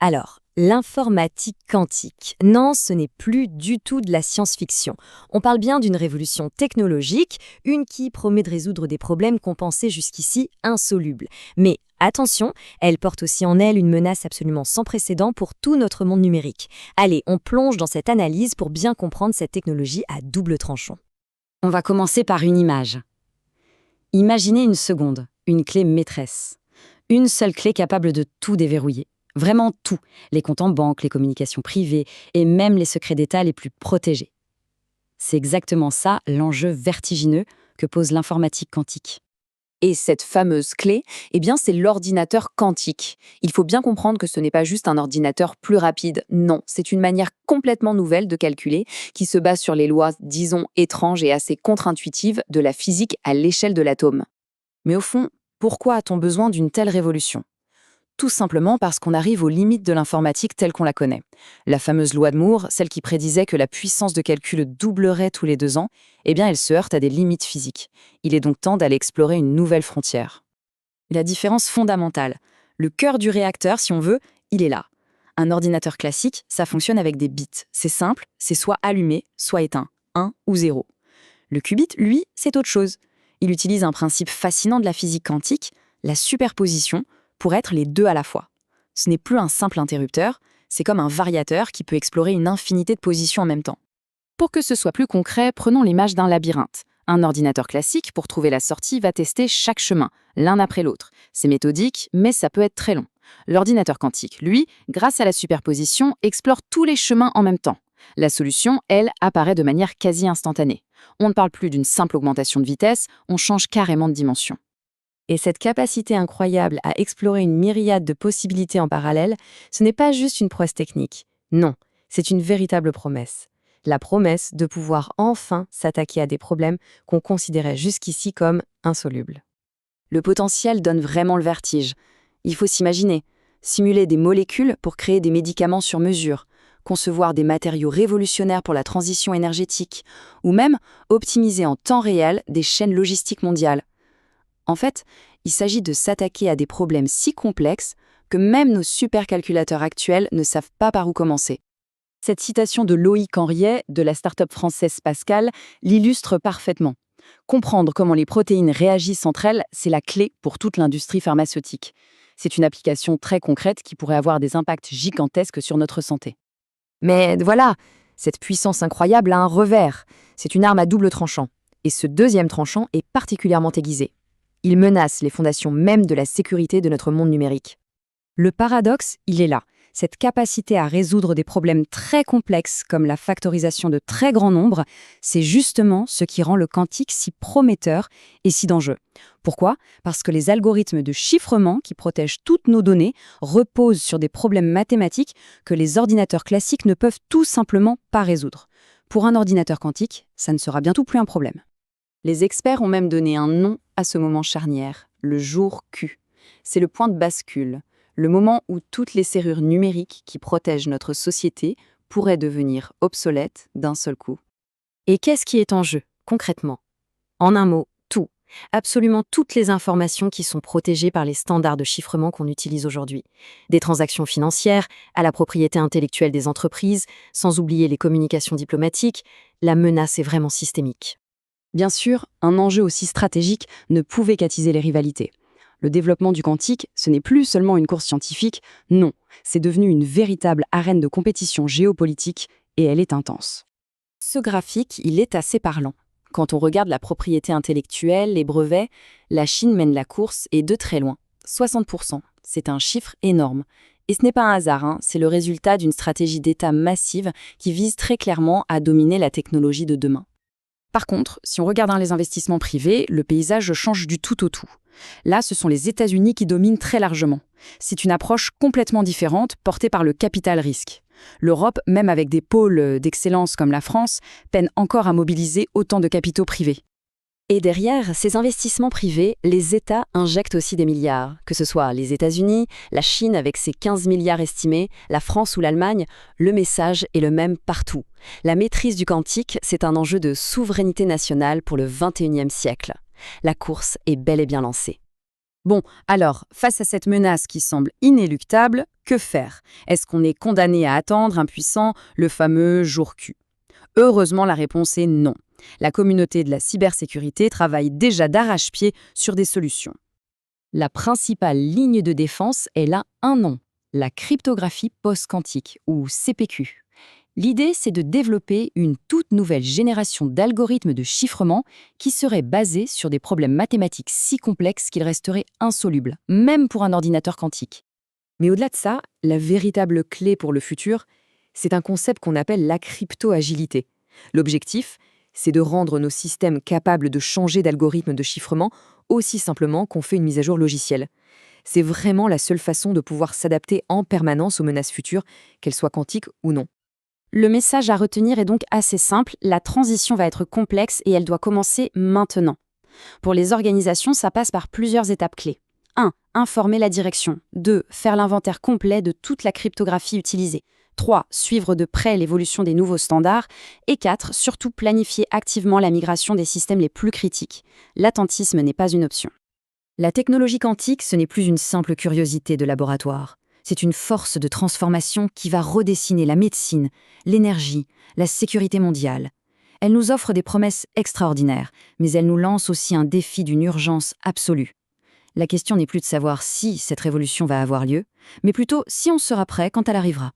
Alors, l'informatique quantique. Non, ce n'est plus du tout de la science-fiction. On parle bien d'une révolution technologique, une qui promet de résoudre des problèmes qu'on pensait jusqu'ici insolubles. Mais attention, elle porte aussi en elle une menace absolument sans précédent pour tout notre monde numérique. Allez, on plonge dans cette analyse pour bien comprendre cette technologie à double tranchant. On va commencer par une image. Imaginez une seconde, une clé maîtresse. Une seule clé capable de tout déverrouiller. Vraiment tout. Les comptes en banque, les communications privées et même les secrets d'État les plus protégés. C'est exactement ça l'enjeu vertigineux que pose l'informatique quantique. Et cette fameuse clé, eh bien, c'est l'ordinateur quantique. Il faut bien comprendre que ce n'est pas juste un ordinateur plus rapide. Non, c'est une manière complètement nouvelle de calculer qui se base sur les lois, disons, étranges et assez contre-intuitives de la physique à l'échelle de l'atome. Mais au fond, pourquoi a-t-on besoin d'une telle révolution ? Tout simplement parce qu'on arrive aux limites de l'informatique telle qu'on la connaît. La fameuse loi de Moore, celle qui prédisait que la puissance de calcul doublerait tous les 2 ans, eh bien elle se heurte à des limites physiques. Il est donc temps d'aller explorer une nouvelle frontière. Et la différence fondamentale, le cœur du réacteur, si on veut, il est là. Un ordinateur classique, ça fonctionne avec des bits. C'est simple, c'est soit allumé, soit éteint, 1 ou 0. Le qubit, lui, c'est autre chose. Il utilise un principe fascinant de la physique quantique, la superposition, pour être les deux à la fois. Ce n'est plus un simple interrupteur, c'est comme un variateur qui peut explorer une infinité de positions en même temps. Pour que ce soit plus concret, prenons l'image d'un labyrinthe. Un ordinateur classique, pour trouver la sortie, va tester chaque chemin, l'un après l'autre. C'est méthodique, mais ça peut être très long. L'ordinateur quantique, lui, grâce à la superposition, explore tous les chemins en même temps. La solution, elle, apparaît de manière quasi instantanée. On ne parle plus d'une simple augmentation de vitesse, on change carrément de dimension. Et cette capacité incroyable à explorer une myriade de possibilités en parallèle, ce n'est pas juste une prouesse technique. Non, c'est une véritable promesse. La promesse de pouvoir enfin s'attaquer à des problèmes qu'on considérait jusqu'ici comme insolubles. Le potentiel donne vraiment le vertige. Il faut s'imaginer, simuler des molécules pour créer des médicaments sur mesure, concevoir des matériaux révolutionnaires pour la transition énergétique, ou même optimiser en temps réel des chaînes logistiques mondiales. En fait, il s'agit de s'attaquer à des problèmes si complexes que même nos supercalculateurs actuels ne savent pas par où commencer. Cette citation de Loïc Henriet, de la start-up française Pascal, l'illustre parfaitement. Comprendre comment les protéines réagissent entre elles, c'est la clé pour toute l'industrie pharmaceutique. C'est une application très concrète qui pourrait avoir des impacts gigantesques sur notre santé. Mais voilà, cette puissance incroyable a un revers. C'est une arme à double tranchant. Et ce deuxième tranchant est particulièrement aiguisé. Il menace les fondations même de la sécurité de notre monde numérique. Le paradoxe, il est là. Cette capacité à résoudre des problèmes très complexes comme la factorisation de très grands nombres, c'est justement ce qui rend le quantique si prometteur et si dangereux. Pourquoi ? Parce que les algorithmes de chiffrement qui protègent toutes nos données reposent sur des problèmes mathématiques que les ordinateurs classiques ne peuvent tout simplement pas résoudre. Pour un ordinateur quantique, ça ne sera bientôt plus un problème. Les experts ont même donné un nom à ce moment charnière, le jour Q. C'est le point de bascule, le moment où toutes les serrures numériques qui protègent notre société pourraient devenir obsolètes d'un seul coup. Et qu'est-ce qui est en jeu, concrètement ? En un mot, tout. Absolument toutes les informations qui sont protégées par les standards de chiffrement qu'on utilise aujourd'hui. Des transactions financières à la propriété intellectuelle des entreprises, sans oublier les communications diplomatiques, la menace est vraiment systémique. Bien sûr, un enjeu aussi stratégique ne pouvait qu'attiser les rivalités. Le développement du quantique, ce n'est plus seulement une course scientifique, non, c'est devenu une véritable arène de compétition géopolitique et elle est intense. Ce graphique, il est assez parlant. Quand on regarde la propriété intellectuelle, les brevets, la Chine mène la course et de très loin, 60%. C'est un chiffre énorme. Et ce n'est pas un hasard, c'est le résultat d'une stratégie d'État massive qui vise très clairement à dominer la technologie de demain. Par contre, si on regarde les investissements privés, le paysage change du tout au tout. Là, ce sont les États-Unis qui dominent très largement. C'est une approche complètement différente portée par le capital risque. L'Europe, même avec des pôles d'excellence comme la France, peine encore à mobiliser autant de capitaux privés. Et derrière ces investissements privés, les États injectent aussi des milliards. Que ce soit les États-Unis, la Chine avec ses 15 milliards estimés, la France ou l'Allemagne, le message est le même partout. La maîtrise du quantique, c'est un enjeu de souveraineté nationale pour le XXIe siècle. La course est bel et bien lancée. Bon, alors, face à cette menace qui semble inéluctable, que faire? Est-ce qu'on est condamné à attendre, impuissant, le fameux jour Q? Heureusement, la réponse est non. La communauté de la cybersécurité travaille déjà d'arrache-pied sur des solutions. La principale ligne de défense, elle a un nom, la cryptographie post-quantique, ou CPQ. L'idée, c'est de développer une toute nouvelle génération d'algorithmes de chiffrement qui seraient basés sur des problèmes mathématiques si complexes qu'ils resteraient insolubles, même pour un ordinateur quantique. Mais au-delà de ça, la véritable clé pour le futur, c'est un concept qu'on appelle la crypto-agilité. L'objectif, c'est de rendre nos systèmes capables de changer d'algorithme de chiffrement aussi simplement qu'on fait une mise à jour logicielle. C'est vraiment la seule façon de pouvoir s'adapter en permanence aux menaces futures, qu'elles soient quantiques ou non. Le message à retenir est donc assez simple, la transition va être complexe et elle doit commencer maintenant. Pour les organisations, ça passe par plusieurs étapes clés. 1. Informer la direction. 2. Faire l'inventaire complet de toute la cryptographie utilisée. 3. Suivre de près l'évolution des nouveaux standards. Et 4. Surtout planifier activement la migration des systèmes les plus critiques. L'attentisme n'est pas une option. La technologie quantique, ce n'est plus une simple curiosité de laboratoire. C'est une force de transformation qui va redessiner la médecine, l'énergie, la sécurité mondiale. Elle nous offre des promesses extraordinaires, mais elle nous lance aussi un défi d'une urgence absolue. La question n'est plus de savoir si cette révolution va avoir lieu, mais plutôt si on sera prêt quand elle arrivera.